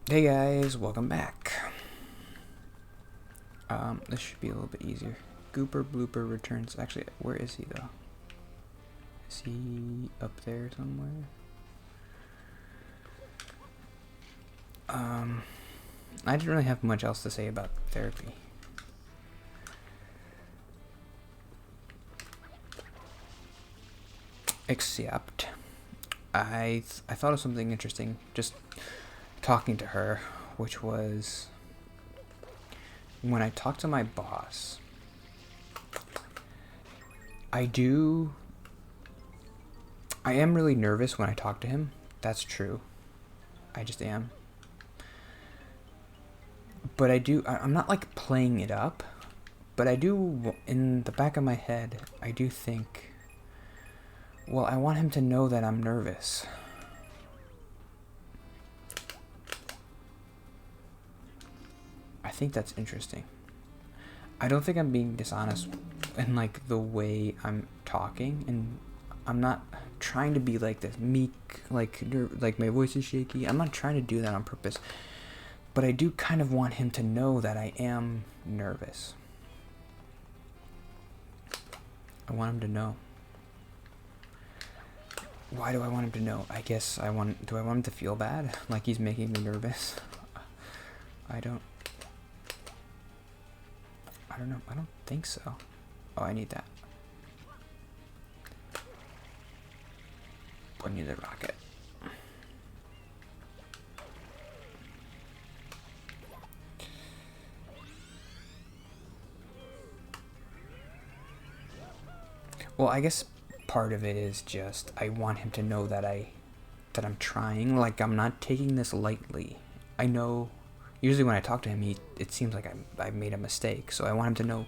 Hey guys, welcome back. This should be a little bit easier. Gooper Blooper returns. Actually, where is he though? Is he up there somewhere? I didn't really have much else to say about therapy. Except, I thought of something interesting just talking to her, which was when I talk to my boss. I am really nervous when I talk to him. That's true. I just am. But I'm not like playing it up, but I do, in the back of my head, I do think, well, I want him to know that I'm nervous. I think that's interesting. I don't think I'm being dishonest in like the way I'm talking, and I'm not trying to be like this meek, like my voice is shaky. I'm not trying to do that on purpose. But I do kind of want him to know that I am nervous. I want him to know. Why do I want him to know? I guess do I want him to feel bad? Like he's making me nervous? I don't know. I don't think so. Oh, I need that. I need the rocket. Well, I guess part of it is just I want him to know that I'm trying. Like I'm not taking this lightly. I know. Usually when I talk to him, it seems like I made a mistake. So I want him to know,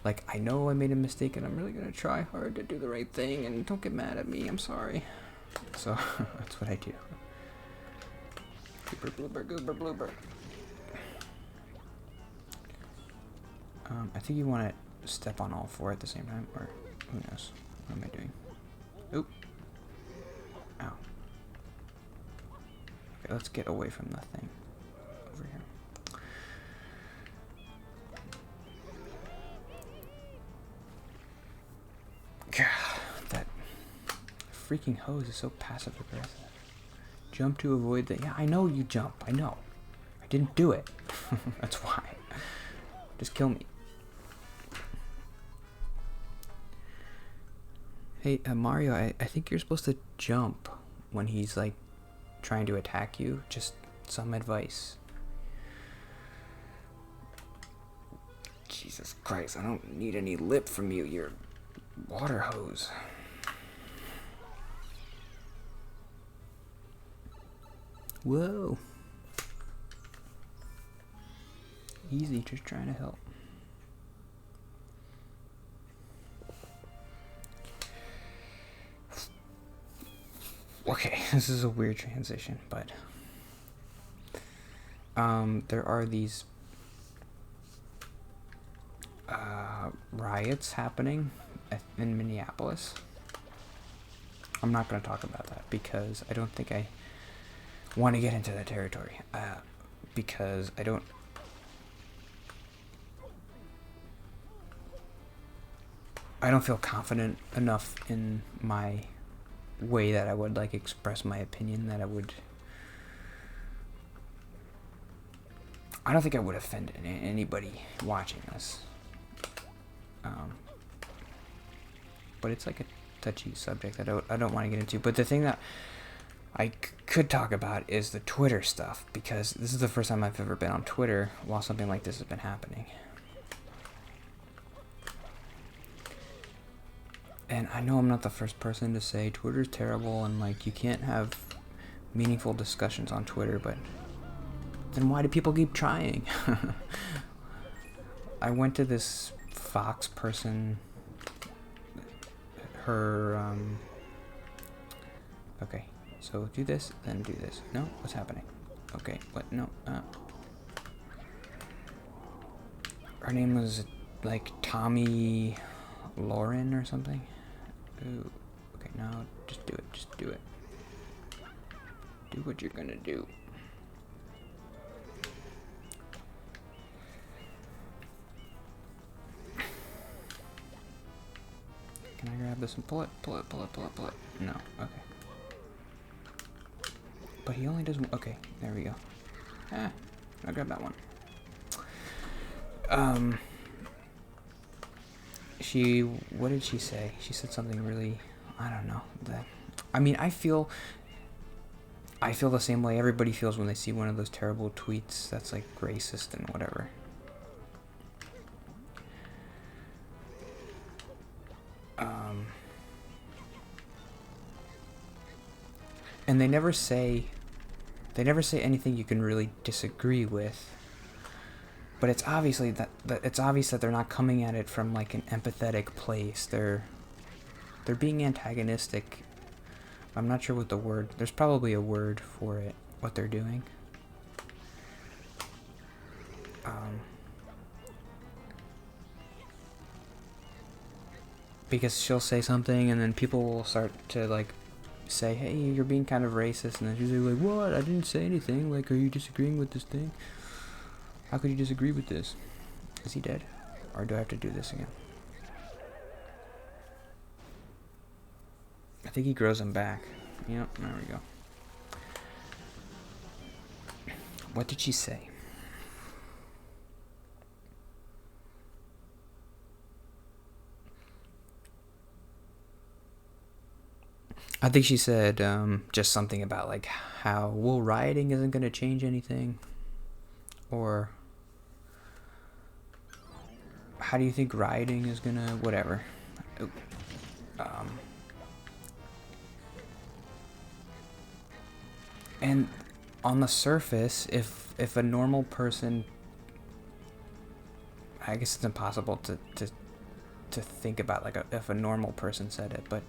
like I know I made a mistake, and I'm really gonna try hard to do the right thing. And don't get mad at me. I'm sorry. So that's what I do. Goober bloober goober bloober. I think you want to step on all four at the same time, or who knows? What am I doing? Oop. Ow. Okay, let's get away from the thing over here. God, that freaking hose is so passive aggressive. Jump to avoid the. Yeah, I know you jump. I know. I didn't do it. That's why. Just kill me. Hey, Mario, I think you're supposed to jump when he's like trying to attack you. Just some advice. Jesus Christ, I don't need any lip from you, you're water hose. Whoa. Easy, just trying to help. Okay, this is a weird transition, but there are these riots happening in Minneapolis. I'm not going to talk about that because I don't think I want to get into that territory. Because I don't feel confident enough in my way that I would like express my opinion that I don't think I would offend anybody watching this. But it's like a touchy subject I don't want to get into. But the thing that I could talk about is the Twitter stuff, because this is the first time I've ever been on Twitter while something like this has been happening. And I know I'm not the first person to say Twitter's terrible and like you can't have meaningful discussions on Twitter, but then why do people keep trying? I went to this Fox person, her, okay, so do this, then do this. No, what's happening? Okay, what? No, her name was like Tommy Lauren or something. Ooh, okay, now just do it, do what you're gonna do. this and pull it, pull it, pull it, pull it, pull it. No, okay. But he only does, okay, there we go. I'll grab that one. What did she say? She said something really, I don't know. I mean, I feel the same way everybody feels when they see one of those terrible tweets that's like racist and whatever. And they never say anything you can really disagree with. But it's obviously it's obvious that they're not coming at it from like an empathetic place. They're being antagonistic. I'm not sure what the word. There's probably a word for it. What they're doing. Because she'll say something and then people will start to like say, hey, you're being kind of racist, and then she's like, what? I didn't say anything. Like, are you disagreeing with this thing? How could you disagree with this? Is he dead? Or do I have to do this again? I think he grows him back. Yep, there we go. What did she say? I think she said just something about like how, well, rioting isn't going to change anything. Or how do you think rioting is going to, whatever. And on the surface, if a normal person, I guess it's impossible to think about like if a normal person said it, but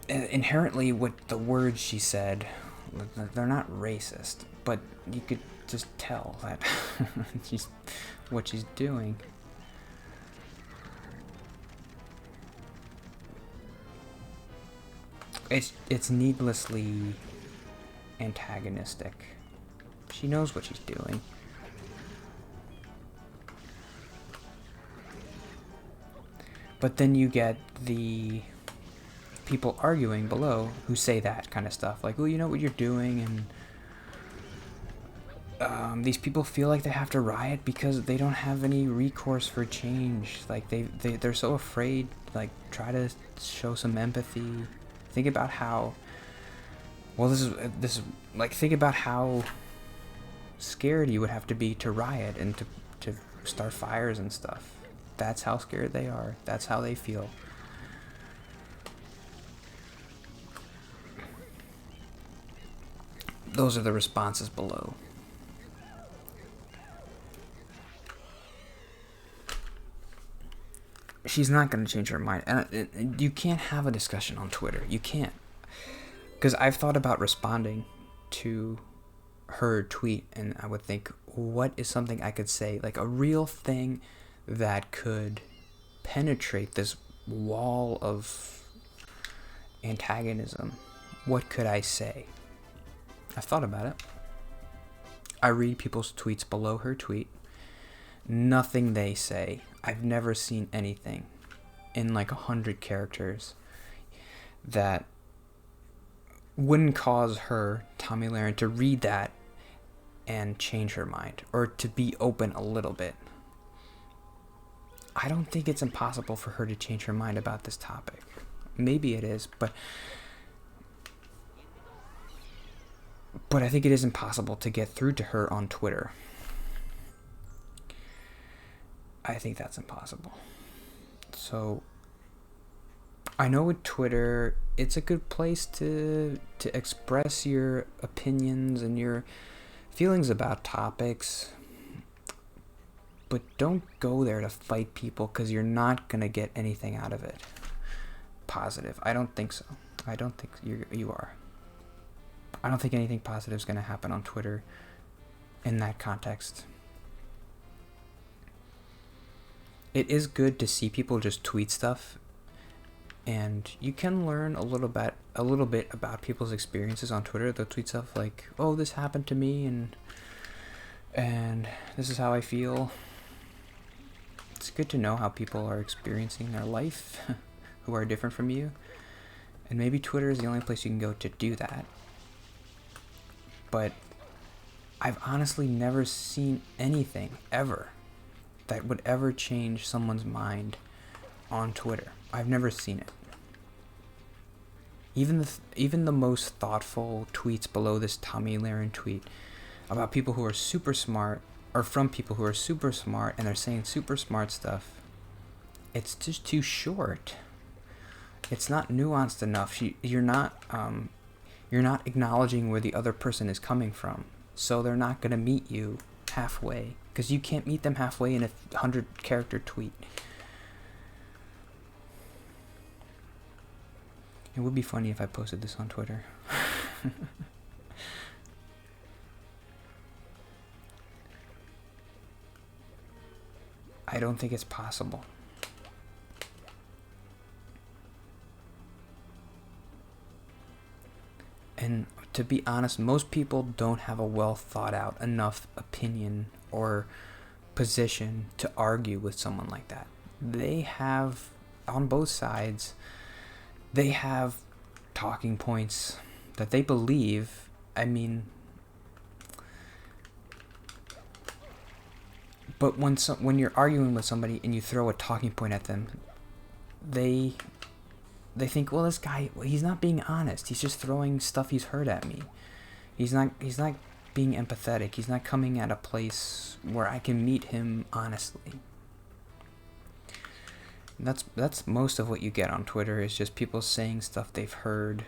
inherently what the words she said, they're not racist, but you could just tell that what she's doing. It's needlessly antagonistic. She knows what she's doing. But then you get the people arguing below who say that kind of stuff, like, well, you know what you're doing, and these people feel like they have to riot because they don't have any recourse for change. Like they're so afraid. Like, try to show some empathy. Think about how, well, this is like, think about how scared you would have to be to riot and to start fires and stuff. That's how scared they are. That's how they feel. Those are the responses below. She's not going to change her mind. And you can't have a discussion on Twitter. You can't. Because I've thought about responding to her tweet, and I would think, what is something I could say? Like a real thing that could penetrate this wall of antagonism. What could I say? I've thought about it. I read people's tweets below her tweet. Nothing they say. I've never seen anything in like 100 characters that wouldn't cause her, Tomi Lahren, to read that and change her mind, or to be open a little bit. I don't think it's impossible for her to change her mind about this topic. Maybe it is, but I think it is impossible to get through to her on Twitter. I think that's impossible. So I know with Twitter, it's a good place to express your opinions and your feelings about topics, but don't go there to fight people, because you're not going to get anything out of it positive. I don't think so. I don't think you are. I don't think anything positive is going to happen on Twitter in that context. It is good to see people just tweet stuff, and you can learn a little bit about people's experiences on Twitter. They'll tweet stuff like, "Oh, this happened to me, and this is how I feel." it's good to know how people are experiencing their life who are different from you. And maybe Twitter is the only place you can go to do that. But I've honestly never seen anything ever that would ever change someone's mind on Twitter. I've never seen it. Even the most thoughtful tweets below this Tommy Lahren tweet about people who are super smart, or from people who are super smart and they're saying super smart stuff, it's just too short. It's not nuanced enough. You're not acknowledging where the other person is coming from, so they're not gonna meet you halfway, because you can't meet them halfway in a 100-character tweet. It would be funny if I posted this on Twitter. I don't think it's possible. And to be honest, most people don't have a well thought out enough opinion or position to argue with someone like that. They have, on both sides, they have talking points that they believe. I mean, but when you're arguing with somebody and you throw a talking point at them, they think, well, this guy, he's not being honest. He's just throwing stuff he's heard at me. He's not being empathetic. He's not coming at a place where I can meet him honestly. That's most of what you get on Twitter, is just people saying stuff they've heard,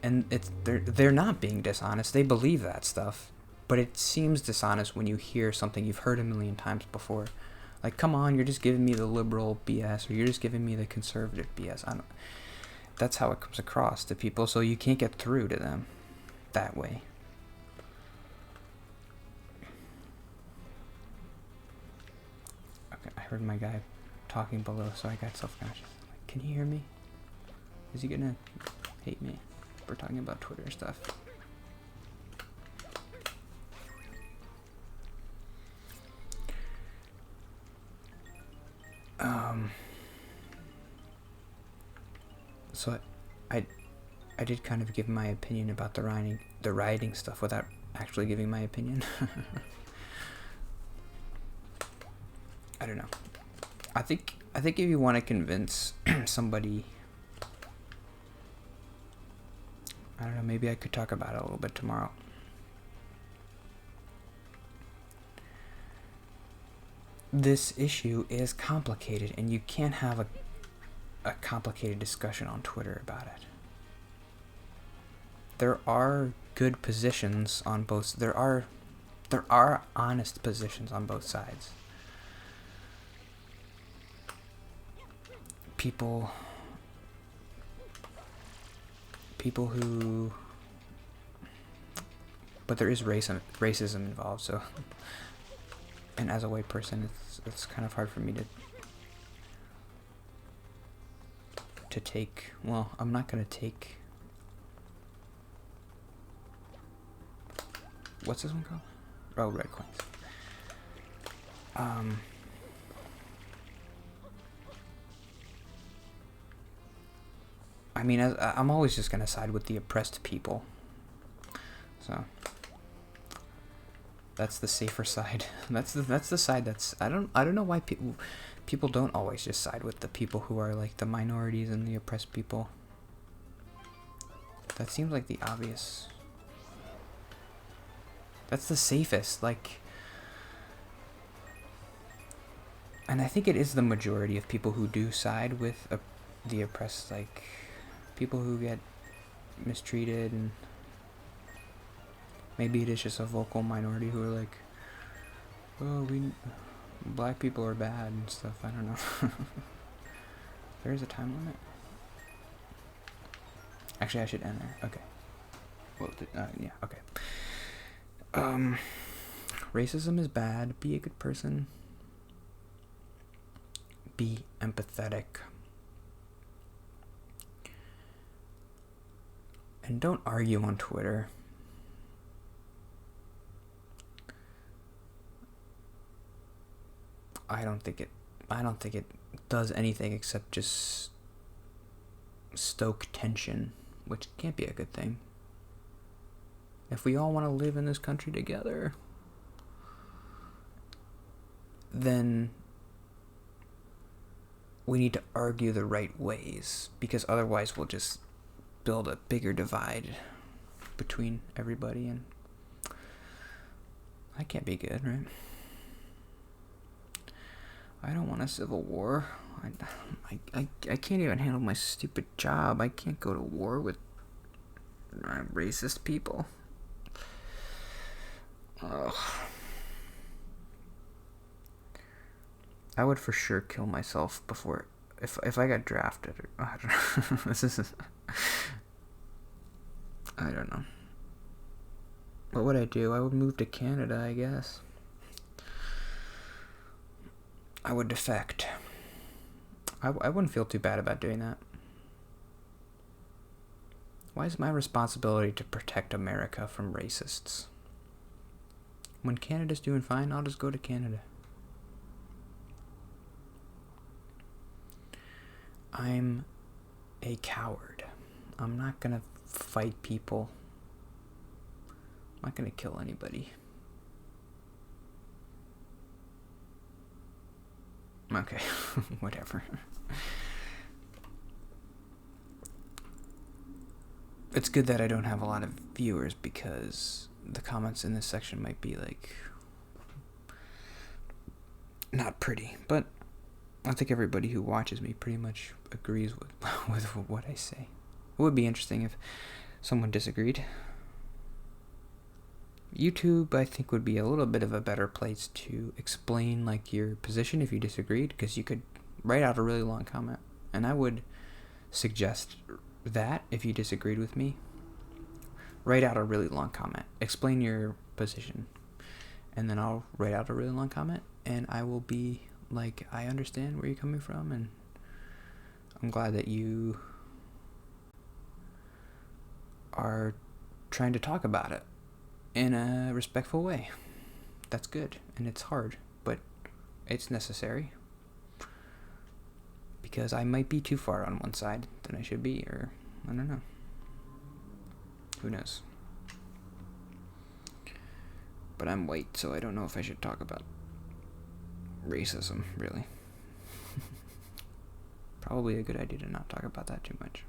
and they're not being dishonest. They believe that stuff, but it seems dishonest when you hear something you've heard a million times before. Like, come on, you're just giving me the liberal BS, or you're just giving me the conservative BS. That's how it comes across to people, so you can't get through to them that way. Okay, I heard my guy talking below, so I got self-conscious. Like, can you hear me? Is he gonna hate me for talking about Twitter stuff? So I did kind of give my opinion about the rioting stuff without actually giving my opinion. I don't know. I think if you want to convince somebody, I don't know, maybe I could talk about it a little bit tomorrow. This issue is complicated, and you can't have a complicated discussion on Twitter about it. There are good positions on both. There are honest positions on both sides. People who, but there is racism involved. So, and as a white person, it's kind of hard for me to take. Well, I'm not gonna take. What's this one called? Oh, red coins. I mean, I'm always just gonna side with the oppressed people. So that's the safer side. That's the side that's I don't know why people don't always just side with the people who are like the minorities and the oppressed people. That seems like the obvious. That's the safest, like, and I think it is the majority of people who do side with the oppressed, like people who get mistreated, and maybe it is just a vocal minority who are like, oh, black people are bad and stuff. I don't know. There is a time limit. Actually, I should end there. Okay. Well, yeah. Okay. Racism is bad. Be a good person. Be empathetic. And don't argue on Twitter. I don't think I don't think it does anything except just stoke tension, which can't be a good thing. If we all want to live in this country together, then we need to argue the right ways, because otherwise we'll just build a bigger divide between everybody, and that can't be good, right? I don't want a civil war. I can't even handle my stupid job. I can't go to war with racist people. Ugh. I would for sure kill myself before, if I got drafted. I don't know. This is, I don't know. What would I do? I would move to Canada, I guess. I would defect. I wouldn't feel too bad about doing that. Why is it my responsibility to protect America from racists? When Canada's doing fine, I'll just go to Canada. I'm a coward. I'm not gonna fight people. I'm not gonna kill anybody. Okay, whatever. It's good that I don't have a lot of viewers, because the comments in this section might be like not pretty, but I think everybody who watches me pretty much agrees with what I say. It would be interesting if someone disagreed. YouTube, I think, would be a little bit of a better place to explain like your position if you disagreed, because you could write out a really long comment, and I would suggest that if you disagreed with me, write out a really long comment, explain your position, and then I'll write out a really long comment, and I will be like, I understand where you're coming from, and I'm glad that you are trying to talk about it in a respectful way. That's good, and it's hard, but it's necessary, because I might be too far on one side than I should be, or I don't know. Who knows? But I'm white, so I don't know if I should talk about racism, really. Probably a good idea to not talk about that too much.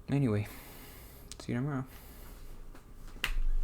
Anyway, see you tomorrow.